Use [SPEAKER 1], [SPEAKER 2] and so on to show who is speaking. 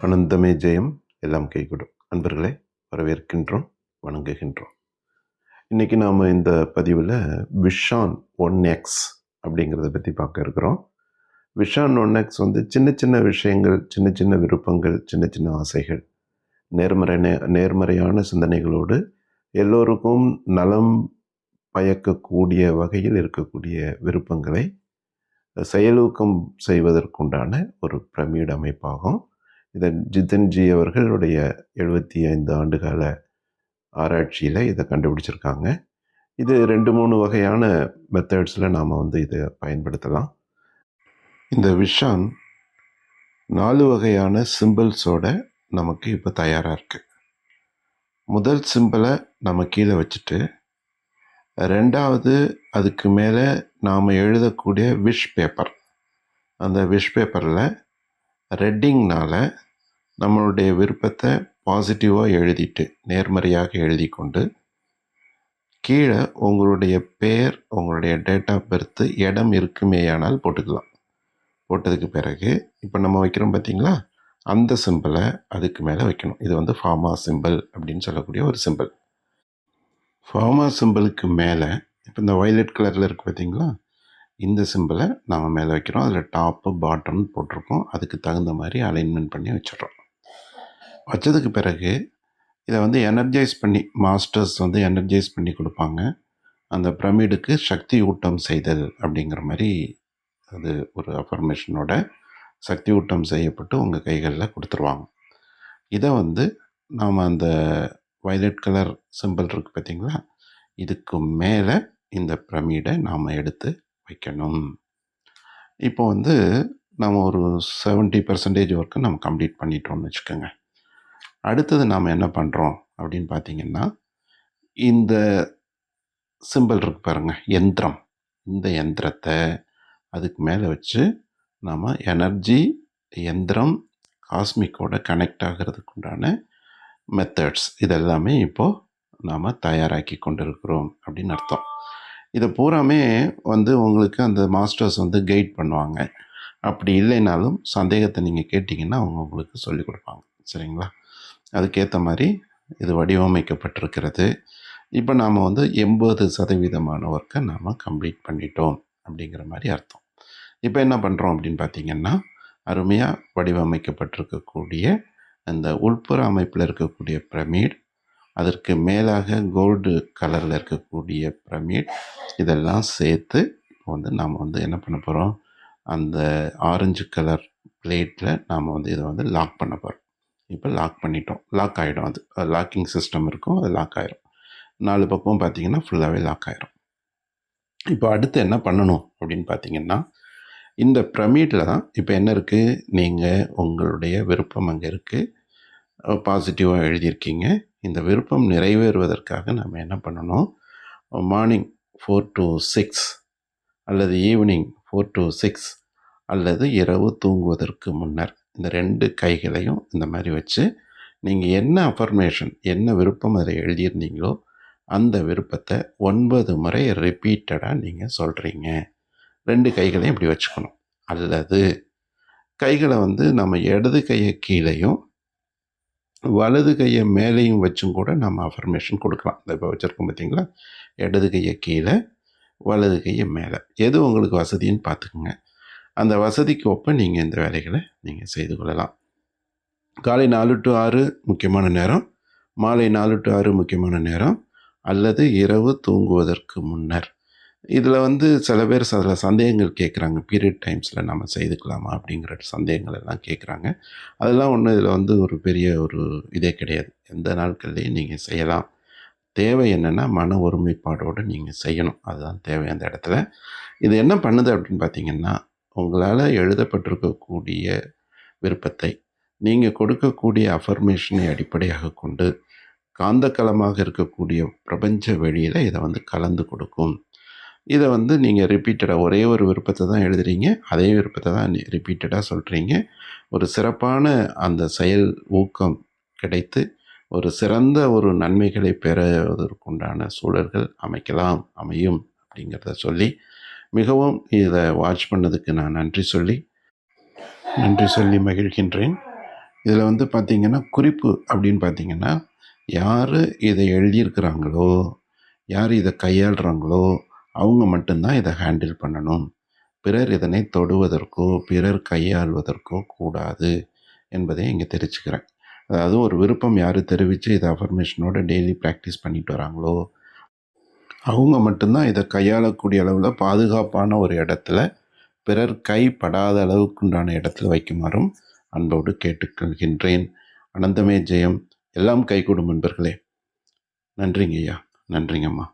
[SPEAKER 1] அனந்தமே ஜெயம், எல்லாம் கைகூடும். அன்பர்களே, வரவேற்கின்றோம், வணங்குகின்றோம். இன்றைக்கி நாம் இந்த பதிவில் விஷான் 1X அப்படிங்கிறத பற்றி பார்க்க இருக்கிறோம். விஷான் 1X சின்ன சின்ன விஷயங்கள், சின்ன சின்ன விருப்பங்கள், சின்ன சின்ன ஆசைகள், நேர்மறையான சிந்தனைகளோடு எல்லோருக்கும் நலம் பயக்கக்கூடிய வகையில் இருக்கக்கூடிய விருப்பங்களை செயலூக்கம் செய்வதற்குண்டான ஒரு பிரமிட் அமைப்பாகும். இதை ஜிதன்ஜி அவர்களுடைய 75 ஆண்டுகால ஆராய்ச்சியில் இதை கண்டுபிடிச்சிருக்காங்க. இது 2-3 வகையான மெத்தட்ஸில் நாம் இதை பயன்படுத்தலாம். இந்த விஷான் 4 வகையான சிம்பிள்ஸோட நமக்கு இப்போ தயாராக இருக்குது. முதல் சிம்பிளை நம்ம கீழே வச்சுட்டு, ரெண்டாவது அதுக்கு மேலே நாம் எழுதக்கூடிய விஷ் பேப்பர், அந்த விஷ் பேப்பரில் ரெட்டிங்னால் நம்மளுடைய விருப்பத்தை பாசிட்டிவாக எழுதிட்டு, நேர்மறையாக எழுதி கொண்டு, கீழே உங்களுடைய பேர், உங்களுடைய டேட் ஆஃப் பர்த்து, இடம் இருக்குமேயானால் போட்டுக்கலாம். போட்டதுக்கு பிறகு இப்போ நம்ம வைக்கிறோம் பார்த்திங்களா, அந்த சிம்பிளை அதுக்கு மேலே வைக்கணும். இது ஃபார்மா சிம்பிள் அப்படின்னு சொல்லக்கூடிய ஒரு சிம்பிள். ஃபார்மா சிம்பிளுக்கு மேலே இப்போ இந்த வயலட் கலரில் இருக்குது பார்த்திங்களா, இந்த சிம்பிளை நம்ம மேலே வைக்கிறோம். அதில் டாப்பு பாட்டம்னு போட்டிருக்கோம். அதுக்கு தகுந்த மாதிரி அலைன்மெண்ட் பண்ணி வச்சிடறோம். வச்சதுக்கு பிறகு இதை எனர்ஜைஸ் பண்ணி, மாஸ்டர்ஸ் எனர்ஜைஸ் பண்ணி கொடுப்பாங்க. அந்த பிரமிடுக்கு சக்தி ஊட்டம் செய்தல் அப்படிங்கிற மாதிரி அது ஒரு அஃபர்மேஷனோட சக்தி ஊட்டம் செய்யப்பட்டு உங்கள் கைகளில் கொடுத்துருவாங்க. இதை நாம் அந்த வயலட் கலர் சிம்பிள் இருக்குது பார்த்திங்களா, இதுக்கு மேலே இந்த பிரமிடை நாம் எடுத்து வைக்கணும். இப்போ நம்ம ஒரு 70% ஒர்க்கு நம்ம கம்ப்ளீட் பண்ணிட்டோம்னு வச்சுக்கோங்க. அடுத்தது நாம் என்ன பண்ணுறோம் அப்படின்னு பார்த்திங்கன்னா, இந்த சிம்பிள் இருக்கு பாருங்கள், யந்திரம். இந்த யந்திரத்தை அதுக்கு மேலே வச்சு நாம் எனர்ஜி, யந்திரம், காஸ்மிக்கோட கனெக்ட் ஆகிறதுக்கு உண்டான மெத்தட்ஸ் இதெல்லாமே இப்போது நாம் தயாராக்கி கொண்டிருக்கிறோம் அப்படின்னு அர்த்தம். இதை பூராமே உங்களுக்கு அந்த மாஸ்டர்ஸ் கைட் பண்ணுவாங்க. அப்படி இல்லைனாலும் சந்தேகத்தை நீங்கள் கேட்டிங்கன்னா அவங்க உங்களுக்கு சொல்லிக் கொடுப்பாங்க. சரிங்களா? அதுக்கேற்ற இது வடிவமைக்கப்பட்டிருக்கிறது. இப்போ நாம் 80% ஒர்க்கை நாம் கம்ப்ளீட் பண்ணிட்டோம் அப்படிங்கிற மாதிரி அர்த்தம். இப்போ என்ன பண்ணுறோம் அப்படின்னு பார்த்திங்கன்னா, அருமையாக வடிவமைக்கப்பட்டிருக்கக்கூடிய அந்த உள்புற அமைப்பில் இருக்கக்கூடிய பிரமிட், அதற்கு மேலாக கோல்டு கலரில் இருக்கக்கூடிய பிரமிட், இதெல்லாம் சேர்த்து நாம் என்ன பண்ண போகிறோம், அந்த ஆரஞ்சு கலர் பிளேட்டில் நாம் இதை லாக் பண்ண போகிறோம். இப்போ லாக் பண்ணிட்டோம். லாக் ஆகிடும். அது லாக்கிங் சிஸ்டம் இருக்கும், அது லாக் ஆகிடும். 4 பக்கம் பார்த்திங்கன்னா ஃபுல்லாகவே லாக் ஆகிடும். இப்போ அடுத்து என்ன பண்ணணும் அப்படின்னு பார்த்திங்கன்னா, இந்த பிரமிடில் தான் இப்போ என்ன இருக்குது, நீங்கள் உங்களுடைய விருப்பம் அங்கே இருக்குது, பாசிட்டிவாக எழுதியிருக்கீங்க. இந்த விருப்பம் நிறைவேறுவதற்காக நம்ம என்ன பண்ணணும், மார்னிங் 4 to 6 அல்லது ஈவினிங் 4 to 6 அல்லது இரவு தூங்குவதற்கு முன்னர் இந்த 2 கைகளையும் இந்த மாதிரி வச்சு நீங்கள் என்ன அஃபர்மேஷன், என்ன விருப்பம் அதில் எழுதியிருந்தீங்களோ அந்த விருப்பத்தை 9 முறை ரிப்பீட்டடாக நீங்கள் சொல்கிறீங்க. 2 கைகளையும் இப்படி வச்சுக்கணும். அல்லது கைகளை நம்ம இடது கையை கீழேயும் வலது கையை மேலேயும் வச்சும் கூட நம்ம அஃபர்மேஷன் கொடுக்கலாம். இப்போ வச்சுருக்கோம் பார்த்திங்களா, இடது கையை கீழே, வலது கையை மேலே, எது உங்களுக்கு வசதின்னு பார்த்துக்குங்க. அந்த வசதிக்கு ஒப்ப நீங்கள் இந்த வேலைகளை நீங்கள் செய்து கொள்ளலாம். காலை 4 to 6 முக்கியமான நேரம், மாலை 4 to 6 முக்கியமான நேரம், அல்லது இரவு தூங்குவதற்கு முன்னர். இதில் சில பேர் சில சந்தேகங்கள் கேட்குறாங்க. பீரியட் டைம்ஸில் நம்ம செய்துக்கலாமா அப்படிங்கிற சந்தேகங்கள் எல்லாம் கேட்குறாங்க. அதெல்லாம் ஒன்றும் இதில் ஒரு பெரிய ஒரு இதே கிடையாது. எந்த நாட்கள்லேயும் நீங்கள் செய்யலாம். தேவை என்னென்னா மன ஒருமைப்பாடோடு நீங்கள் செய்யணும். அதுதான் தேவை அந்த இடத்துல. இது என்ன பண்ணுது அப்படின்னு பார்த்திங்கன்னா, உங்களால் எழுதப்பட்டிருக்கக்கூடிய விருப்பத்தை நீங்கள் கொடுக்கக்கூடிய அஃபர்மேஷனை அடிப்படையாக கொண்டு காந்தக்களமாக இருக்கக்கூடிய பிரபஞ்ச வெளியில் இதை கலந்து கொடுக்கும். இதை நீங்கள் ரிப்பீட்டடாக ஒரே ஒரு விருப்பத்தை தான் எழுதுகிறீங்க, அதே விருப்பத்தை தான் ரிப்பீட்டடாக சொல்கிறீங்க. ஒரு சிறப்பான அந்த செயல் ஊக்கம் கிடைத்து ஒரு சிறந்த ஒரு நன்மைகளை பெறுவதற்குண்டான சூழல்கள் அமையும் அப்படிங்கிறத சொல்லி, மிகவும் இதை வாட்ச் பண்ணதுக்கு நான் நன்றி சொல்லி மகிழ்கின்றேன். இதில் வந்து பார்த்திங்கன்னா குறிப்பு அப்படின்னு பார்த்திங்கன்னா, யார் இதை எழுதியிருக்கிறாங்களோ, யார் இதை கையாளுறாங்களோ அவங்க மட்டும்தான் இதை ஹேண்டில் பண்ணணும். பிறர் இதனை தொடுவதற்கோ பிறர் கையாள்வதற்கோ கூடாது என்பதை இங்கே தெரிவிச்சுக்கிறேன். அதாவது ஒரு விருப்பம் யார் தெரிவித்து இதை அஃபர்மேஷனோட டெய்லி ப்ராக்டிஸ் பண்ணிட்டு வராங்களோ அவங்க மட்டும்தான் இதை கையாளக்கூடிய அளவில் பாதுகாப்பான ஒரு இடத்துல பிறர் கைப்படாத அளவுக்குண்டான இடத்துல வைக்குமாறும் அன்போடு கேட்டுக்கொள்கின்றேன். அனந்தமே ஜெயம். எல்லாம் கைகூடும் நண்பர்களே. நன்றிங்க ஐயா. நன்றிங்கம்மா.